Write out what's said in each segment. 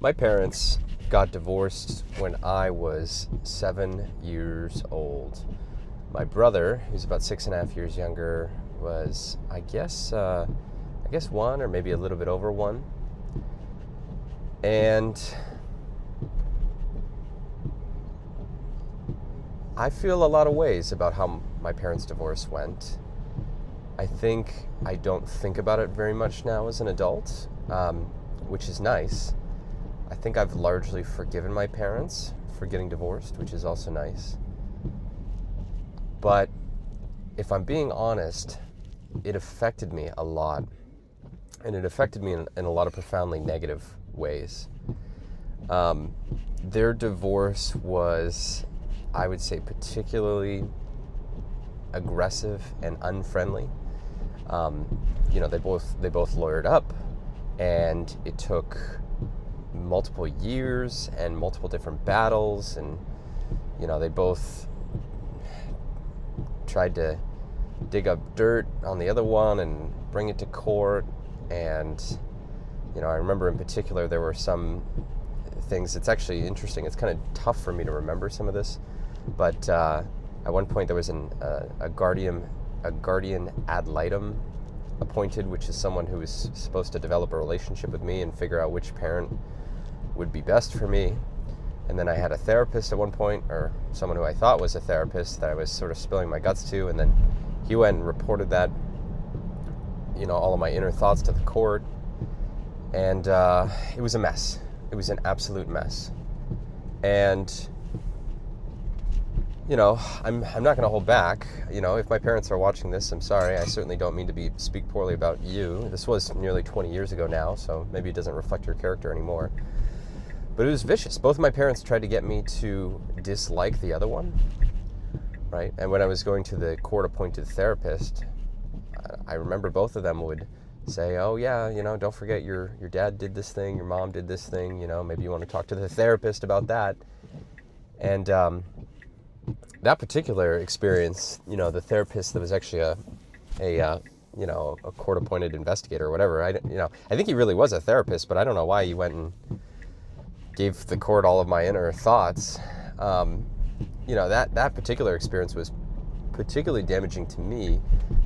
My parents got divorced when I was 7 years old. My brother, who's about 6.5 years younger, was, I guess one or maybe a little bit over one. And I feel a lot of ways about how my parents' divorce went. I think I don't think about it very much now as an adult, which is nice. I think I've largely forgiven my parents for getting divorced, which is also nice. But if I'm being honest, it affected me a lot. And it affected me in a lot of profoundly negative ways. Their divorce was, I would say, particularly aggressive and unfriendly. They both lawyered up, and it took multiple years and multiple different battles, and they both tried to dig up dirt on the other one and bring it to court. And I remember in particular there were some things. It's actually interesting. It's kind of tough for me to remember some of this, but at one point there was a guardian ad litem appointed, which is someone who was supposed to develop a relationship with me and figure out which parent would be best for me. And then I had a therapist at one point, or someone who I thought was a therapist, that I was sort of spilling my guts to, and then he went and reported that, all of my inner thoughts to the court. And it was a mess. It was an absolute mess. And I'm not going to hold back. If my parents are watching this, I'm sorry. I certainly don't mean to speak poorly about you. This was nearly 20 years ago now, so maybe it doesn't reflect your character anymore. But it was vicious. Both of my parents tried to get me to dislike the other one, right? And when I was going to the court-appointed therapist, I remember both of them would say, oh yeah, don't forget your dad did this thing, your mom did this thing, maybe you want to talk to the therapist about that. And that particular experience, the therapist that was actually a court-appointed investigator or whatever, I think he really was a therapist, but I don't know why he went and gave the court all of my inner thoughts. That particular experience was particularly damaging to me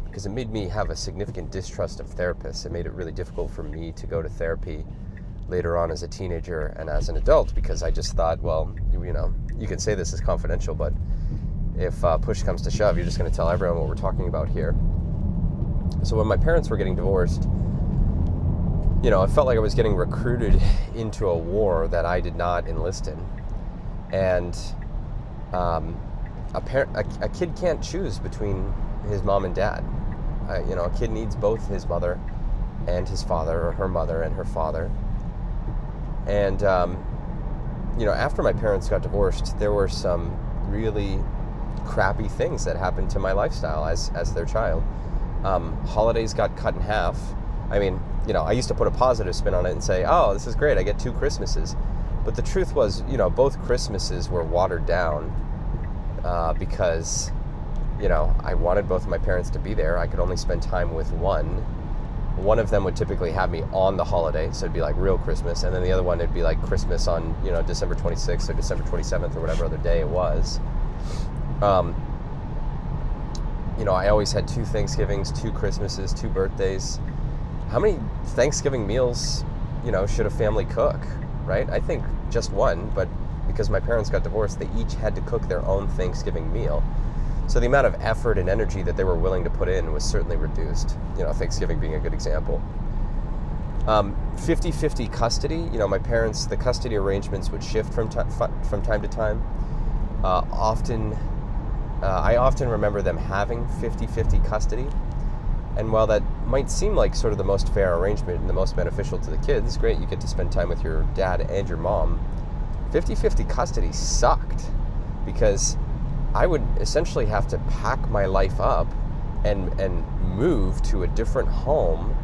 because it made me have a significant distrust of therapists. It made it really difficult for me to go to therapy later on as a teenager and as an adult, because I just thought, well, you can say this is confidential, but if push comes to shove, you're just going to tell everyone what we're talking about here. So when my parents were getting divorced, I felt like I was getting recruited into a war that I did not enlist in. And a kid can't choose between his mom and dad. A kid needs both his mother and his father, or her mother and her father. And, after my parents got divorced, there were some really crappy things that happened to my lifestyle as their child. Holidays got cut in half. I mean, I used to put a positive spin on it and say, oh, this is great, I get 2 Christmases. But the truth was, both Christmases were watered down because, I wanted both of my parents to be there. I could only spend time with one. One of them would typically have me on the holiday, so it'd be like real Christmas, and then the other one, it'd be like Christmas on, December 26th or December 27th or whatever other day it was. I always had 2 Thanksgivings, 2 Christmases, 2 birthdays. How many Thanksgiving meals, should a family cook, right? I think just one, but because my parents got divorced, they each had to cook their own Thanksgiving meal. So the amount of effort and energy that they were willing to put in was certainly reduced, Thanksgiving being a good example. 50-50 custody, my parents, the custody arrangements would shift from time to time. I often remember them having 50-50 custody. And while that might seem like sort of the most fair arrangement and the most beneficial to the kids, great, you get to spend time with your dad and your mom, 50-50 custody sucked, because I would essentially have to pack my life up and move to a different home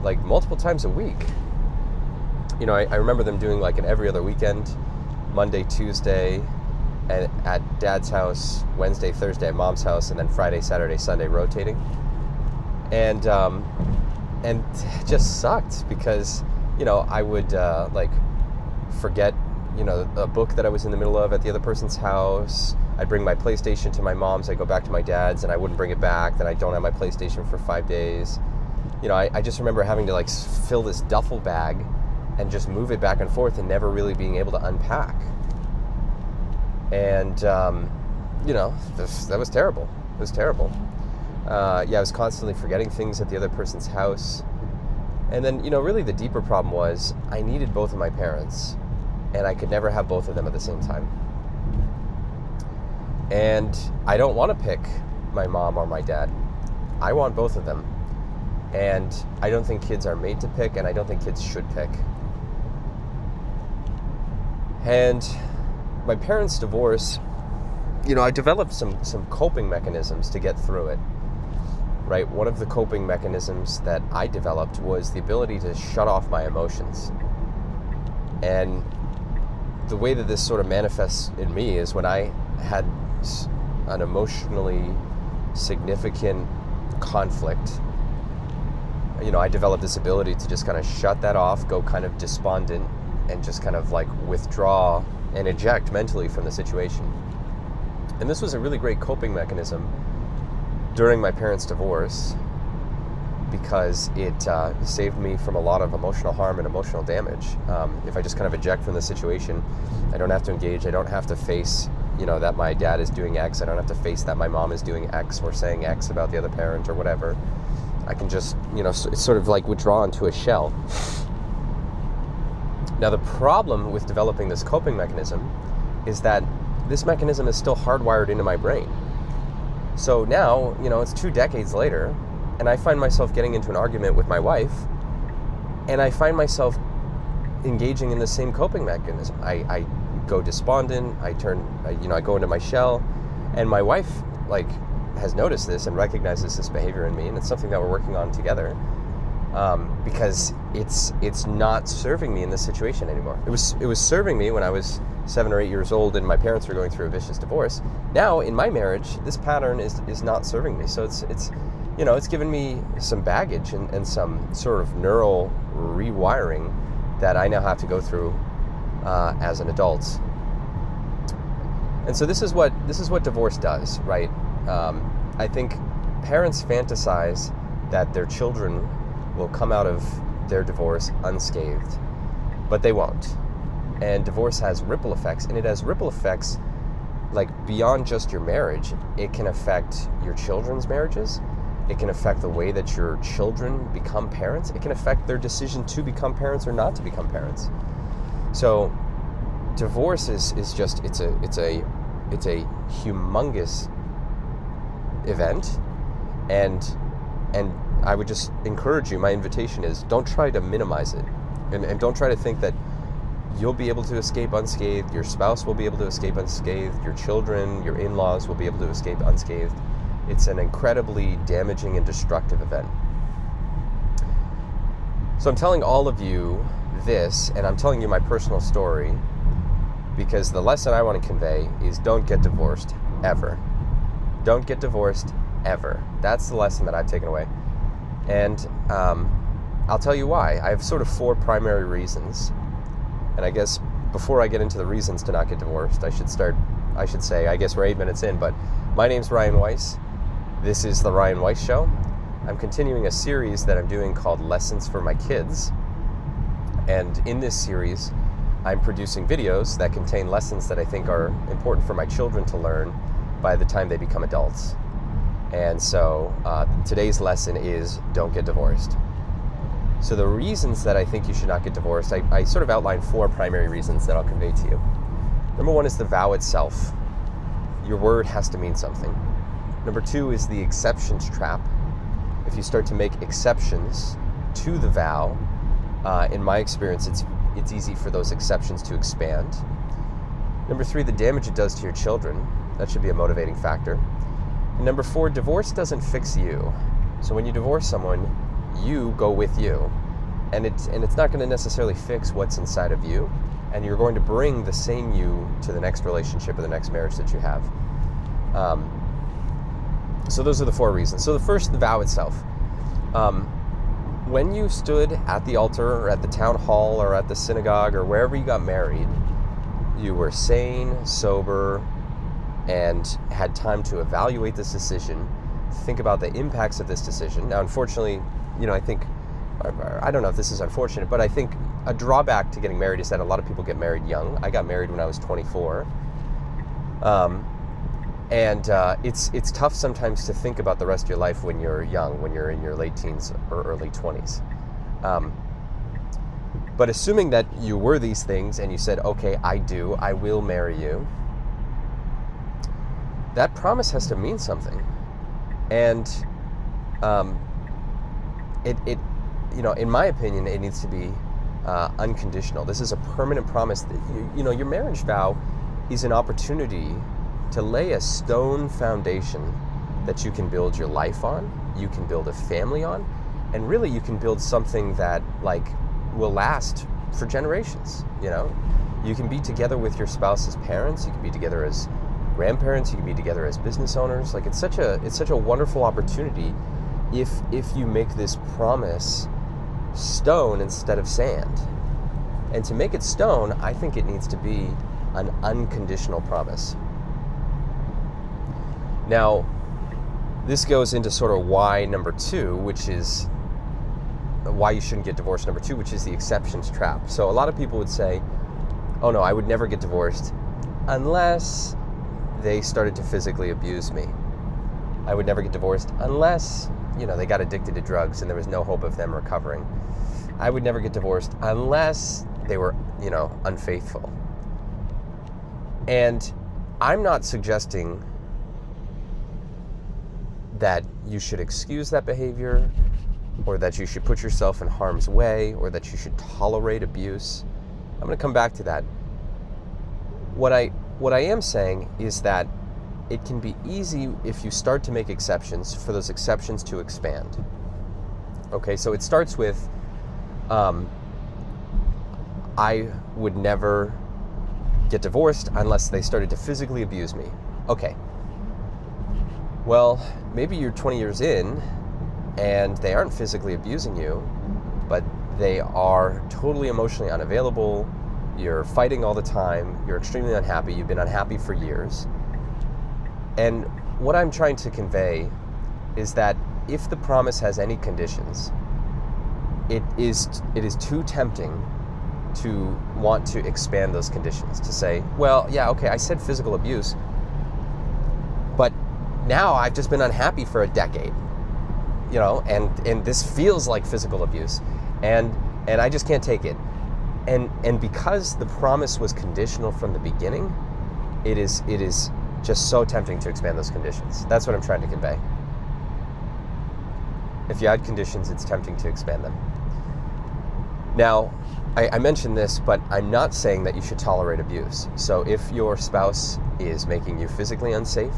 like multiple times a week. I remember them doing like an every other weekend, Monday, Tuesday, and at dad's house, Wednesday, Thursday at mom's house, and then Friday, Saturday, Sunday rotating. And it just sucked because, I would forget, a book that I was in the middle of at the other person's house. I'd bring my PlayStation to my mom's. I'd go back to my dad's, and I wouldn't bring it back. Then I don't have my PlayStation for 5 days. I just remember having to fill this duffel bag and just move it back and forth and never really being able to unpack. And, that was terrible. It was terrible. I was constantly forgetting things at the other person's house. And then, really the deeper problem was I needed both of my parents, and I could never have both of them at the same time. And I don't want to pick my mom or my dad. I want both of them. And I don't think kids are made to pick, and I don't think kids should pick. And my parents' divorce, I developed some coping mechanisms to get through it. Right? One of the coping mechanisms that I developed was the ability to shut off my emotions. And the way that this sort of manifests in me is when I had an emotionally significant conflict, I developed this ability to just kind of shut that off, go kind of despondent, and just kind of withdraw and eject mentally from the situation. And this was a really great coping mechanism during my parents' divorce, because it saved me from a lot of emotional harm and emotional damage. If I just kind of eject from the situation, I don't have to engage. I don't have to face, that my dad is doing X. I don't have to face that my mom is doing X or saying X about the other parent or whatever. I can just, it's sort of withdraw into a shell. Now, the problem with developing this coping mechanism is that this mechanism is still hardwired into my brain. So now, it's 2 decades later, and I find myself getting into an argument with my wife, and I find myself engaging in the same coping mechanism. I go despondent, I go into my shell, and my wife, has noticed this and recognizes this behavior in me, and it's something that we're working on together, because it's not serving me in this situation anymore. It was serving me when I was 7 or 8 years old and my parents were going through a vicious divorce. Now in my marriage, this pattern is not serving me. So it's given me some baggage and some sort of neural rewiring that I now have to go through as an adult. And so this is what divorce does, right? I think parents fantasize that their children will come out of their divorce unscathed, but they won't. And divorce has ripple effects, and it has ripple effects beyond just your marriage. It can affect your children's marriages. It can affect the way that your children become parents. It can affect their decision to become parents or not to become parents. So divorce is just it's a humongous event, and I would just encourage you, my invitation is, don't try to minimize it, and don't try to think that you'll be able to escape unscathed, your spouse will be able to escape unscathed, your children, your in-laws will be able to escape unscathed. It's an incredibly damaging and destructive event. So I'm telling all of you this, and I'm telling you my personal story, because the lesson I want to convey is don't get divorced, ever. Don't get divorced, ever. That's the lesson that I've taken away. And I'll tell you why. I have sort of 4 primary reasons. And I guess before I get into the reasons to not get divorced, I should say, I guess we're 8 minutes in, but my name's Ryan Weiss. This is The Ryan Weiss Show. I'm continuing a series that I'm doing called Lessons for My Kids. And in this series, I'm producing videos that contain lessons that I think are important for my children to learn by the time they become adults. And so today's lesson is don't get divorced. So the reasons that I think you should not get divorced, I sort of outlined 4 primary reasons that I'll convey to you. Number 1 is the vow itself. Your word has to mean something. Number 2 is the exceptions trap. If you start to make exceptions to the vow, in my experience, it's easy for those exceptions to expand. Number 3, the damage it does to your children. That should be a motivating factor. And number 4, divorce doesn't fix you. So when you divorce someone, you go with you. And it's not going to necessarily fix what's inside of you. And you're going to bring the same you to the next relationship or the next marriage that you have. So those are the 4 reasons. So the first, the vow itself. when you stood at the altar or at the town hall or at the synagogue or wherever you got married, you were sane, sober, and had time to evaluate this decision, think about the impacts of this decision. Now, unfortunately, I don't know if this is unfortunate, but I think a drawback to getting married is that a lot of people get married young. I got married when I was 24. It's tough sometimes to think about the rest of your life when you're young, when you're in your late teens or early 20s. But assuming that you were these things and you said, okay, I will marry you, that promise has to mean something. And in my opinion, it needs to be unconditional. This is a permanent promise that your marriage vow is an opportunity to lay a stone foundation that you can build your life on, you can build a family on, and really you can build something that will last for generations. You can be together with your spouse's parents, you can be together as grandparents, you can be together as business owners. It's such a wonderful opportunity if you make this promise stone instead of sand. And to make it stone, I think it needs to be an unconditional promise. Now, this goes into sort of why number two, which is why you shouldn't get divorced number two, which is the exceptions trap. So a lot of people would say, oh no, I would never get divorced unless they started to physically abuse me. I would never get divorced unless, they got addicted to drugs and there was no hope of them recovering. I would never get divorced unless they were, unfaithful. And I'm not suggesting that you should excuse that behavior, or that you should put yourself in harm's way, or that you should tolerate abuse. I'm going to come back to that. What I am saying is that it can be easy if you start to make exceptions for those exceptions to expand. Okay, so it starts with, I would never get divorced unless they started to physically abuse me. Okay. Well, maybe you're 20 years in and they aren't physically abusing you, but they are totally emotionally unavailable. You're fighting all the time. You're extremely unhappy. You've been unhappy for years. And what I'm trying to convey is that if the promise has any conditions, it is too tempting to want to expand those conditions, to say, well, yeah, okay, I said physical abuse, but now I've just been unhappy for a decade, and this feels like physical abuse, and I just can't take it. And because the promise was conditional from the beginning, it is just so tempting to expand those conditions. That's what I'm trying to convey. If you add conditions, it's tempting to expand them. Now, I mentioned this, but I'm not saying that you should tolerate abuse. So if your spouse is making you physically unsafe,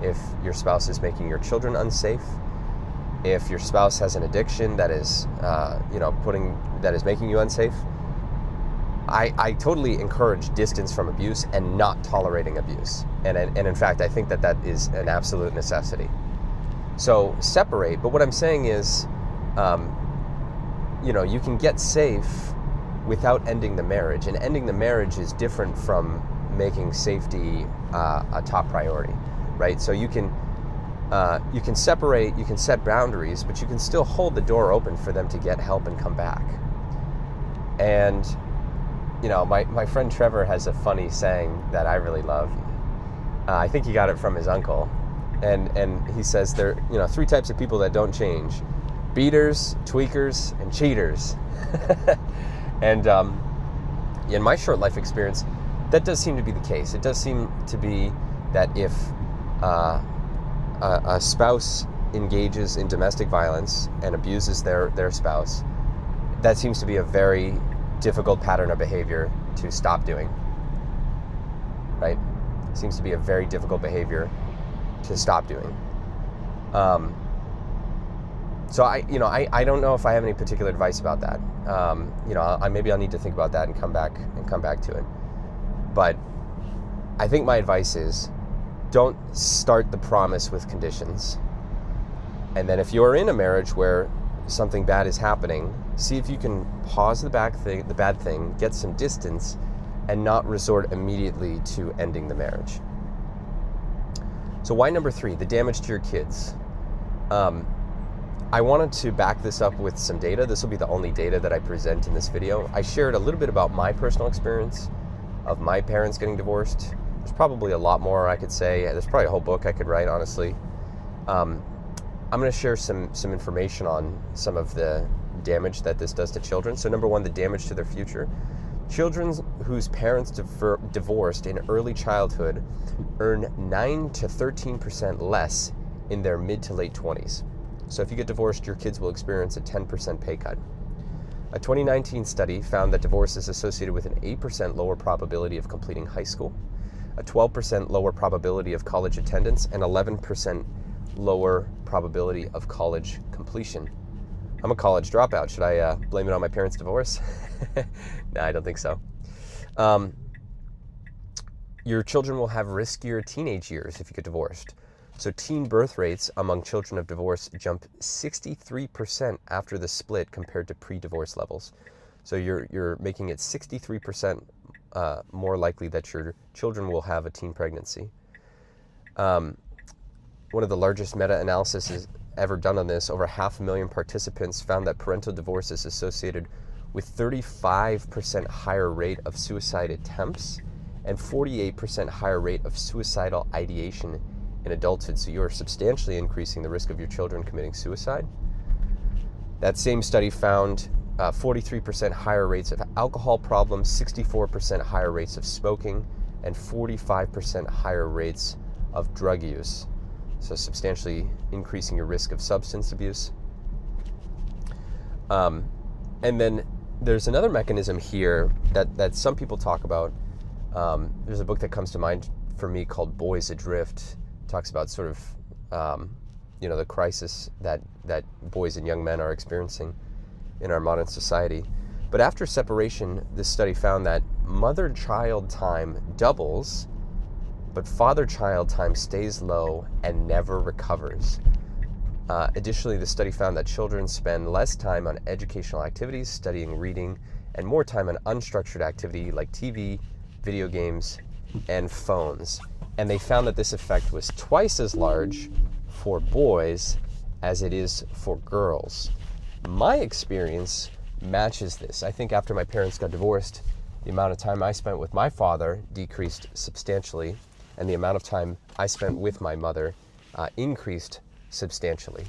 if your spouse is making your children unsafe, if your spouse has an addiction that is, that is making you unsafe, I totally encourage distance from abuse and not tolerating abuse. And in fact, I think that is an absolute necessity. So separate, but what I'm saying is, you can get safe without ending the marriage. And ending the marriage is different from making safety a top priority, right? So you can separate, you can set boundaries, but you can still hold the door open for them to get help and come back. And my friend Trevor has a funny saying that I really love. I think he got it from his uncle. And he says there are, 3 types of people that don't change: beaters, tweakers, and cheaters. And in my short life experience, that does seem to be the case. It does seem to be that if a spouse engages in domestic violence and abuses their spouse, that seems to be a very difficult pattern of behavior to stop doing, right? Seems to be a very difficult behavior to stop doing. So I don't know if I have any particular advice about that. Maybe I'll need to think about that and come back to it. But I think my advice is, don't start the promise with conditions. And then if you're in a marriage where something bad is happening, see if you can pause the bad thing, get some distance, and not resort immediately to ending the marriage. So why number 3, the damage to your kids. I wanted to back this up with some data. This will be the only data that I present in this video. I shared a little bit about my personal experience of my parents getting divorced. There's probably a lot more I could say. There's probably a whole book I could write, honestly. I'm going to share some information on some of the damage that this does to children. So number 1, the damage to their future. Children whose parents divorced in early childhood earn 9 to 13% less in their mid to late 20s. So if you get divorced, your kids will experience a 10% pay cut. A 2019 study found that divorce is associated with an 8% lower probability of completing high school, a 12% lower probability of college attendance, and 11% lower probability of college completion. I'm a college dropout. Should I blame it on my parents' divorce? No, I don't think so. Your children will have riskier teenage years if you get divorced. So teen birth rates among children of divorce jump 63% after the split compared to pre-divorce levels. So you're making it 63% more likely that your children will have a teen pregnancy. One of the largest meta-analyses ever done on this, over 500,000 participants found that parental divorce is associated with 35% higher rate of suicide attempts and 48% higher rate of suicidal ideation in adulthood. So you're substantially increasing the risk of your children committing suicide. That same study found 43% higher rates of alcohol problems, 64% higher rates of smoking, and 45% higher rates of drug use. So substantially increasing your risk of substance abuse. And then there's another mechanism here that some people talk about. There's a book that comes to mind for me called Boys Adrift. It talks about sort of, the crisis that boys and young men are experiencing in our modern society. But after separation, this study found that mother-child time doubles, but father-child time stays low and never recovers. Additionally, the study found that children spend less time on educational activities, studying, reading, and more time on unstructured activity like TV, video games, and phones. And they found that this effect was twice as large for boys as it is for girls. My experience matches this. I think after my parents got divorced, the amount of time I spent with my father decreased substantially, and the amount of time I spent with my mother increased substantially.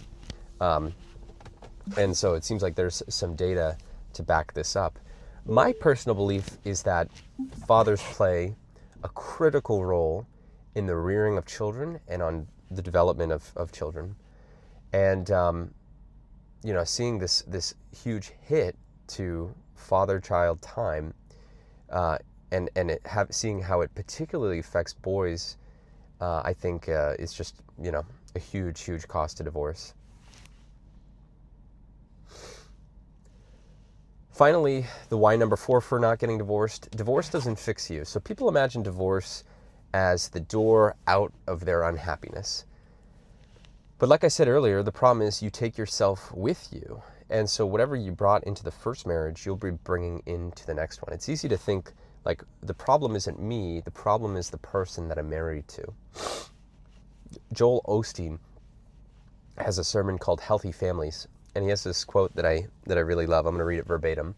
And so it seems like there's some data to back this up. My personal belief is that fathers play a critical role in the rearing of children and on the development of children. And, seeing this huge hit to father-child time seeing how it particularly affects boys, I think is just, a huge cost to divorce. Finally, the why number 4 for not getting divorced. Divorce doesn't fix you. So people imagine divorce as the door out of their unhappiness. But like I said earlier, the problem is you take yourself with you. And so whatever you brought into the first marriage, you'll be bringing into the next one. It's easy to think like the problem isn't me, the problem is the person that I'm married to. Joel Osteen has a sermon called Healthy Families, and he has this quote that I really love. I'm going to read it verbatim.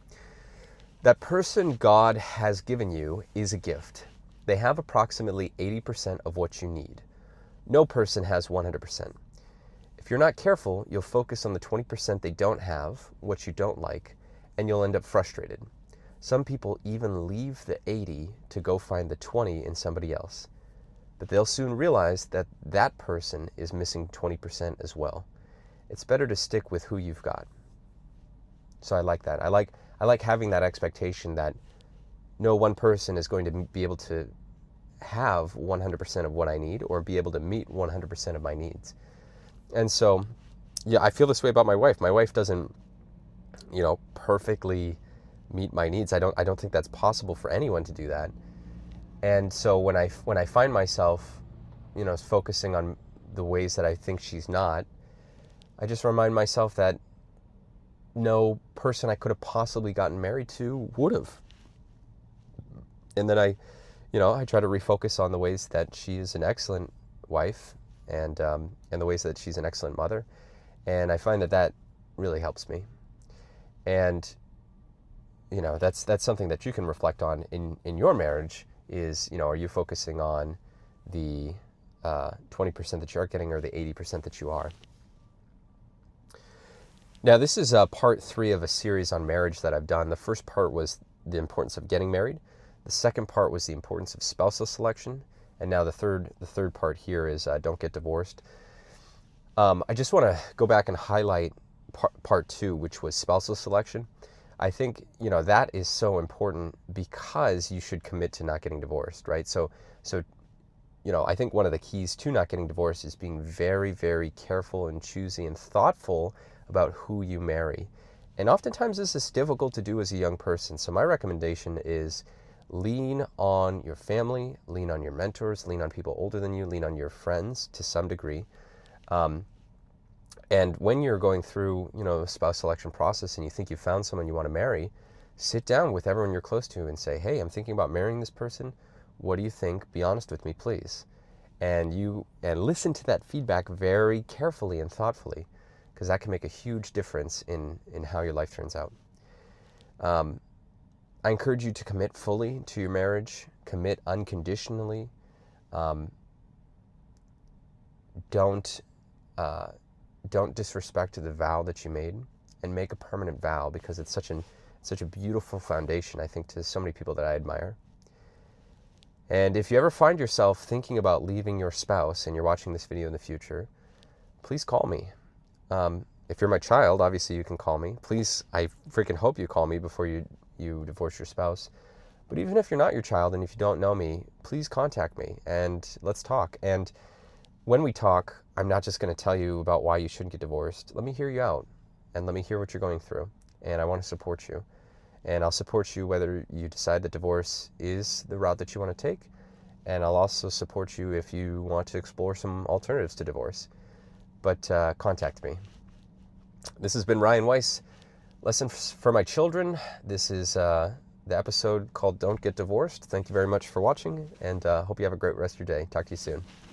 That person God has given you is a gift. They have approximately 80% of what you need. No person has 100%. If you're not careful, you'll focus on the 20% they don't have, what you don't like, and you'll end up frustrated. Some people even leave the 80 to go find the 20 in somebody else. But they'll soon realize that that person is missing 20% as well. It's better to stick with who you've got. So I like that. I like having that expectation that no one person is going to be able to have 100% of what I need or be able to meet 100% of my needs. And so, yeah, I feel this way about my wife. My wife doesn't, perfectly meet my needs. I don't think that's possible for anyone to do that. And so when I find myself, focusing on the ways that I think she's not, I just remind myself that, no person I could have possibly gotten married to would have. And then I try to refocus on the ways that she is an excellent wife, and the ways that she's an excellent mother. And I find that really helps me. And that's something that you can reflect on in your marriage. Is, are you focusing on the 20% that you are getting, or the 80% that you are? Now, this is part 3 of a series on marriage that I've done. The first part was the importance of getting married. The second part was the importance of spousal selection. And now the third part here is don't get divorced. I just want to go back and highlight part 2, which was spousal selection. I think, that is so important because you should commit to not getting divorced, right? So, I think one of the keys to not getting divorced is being very, very careful and choosy and thoughtful about who you marry. And oftentimes this is difficult to do as a young person. So my recommendation is lean on your family, lean on your mentors, lean on people older than you, lean on your friends to some degree. And when you're going through, a spouse selection process and you think you found someone you want to marry, sit down with everyone you're close to and say, hey, I'm thinking about marrying this person. What do you think? Be honest with me, please. And listen to that feedback very carefully and thoughtfully, because that can make a huge difference in how your life turns out. I encourage you to commit fully to your marriage, commit unconditionally. Don't disrespect the vow that you made, and make a permanent vow, because it's such a beautiful foundation, I think, to so many people that I admire. And if you ever find yourself thinking about leaving your spouse and you're watching this video in the future, please call me. If you're my child, obviously you can call me. Please, I freaking hope you call me before you divorce your spouse. But even if you're not your child and if you don't know me, please contact me and let's talk. And when we talk, I'm not just going to tell you about why you shouldn't get divorced. Let me hear you out, and let me hear what you're going through. And I want to support you. And I'll support you whether you decide that divorce is the route that you want to take. And I'll also support you if you want to explore some alternatives to divorce. But contact me. This has been Ryan Weiss, Lessons for My Children. This is the episode called Don't Get Divorced. Thank you very much for watching, and hope you have a great rest of your day. Talk to you soon.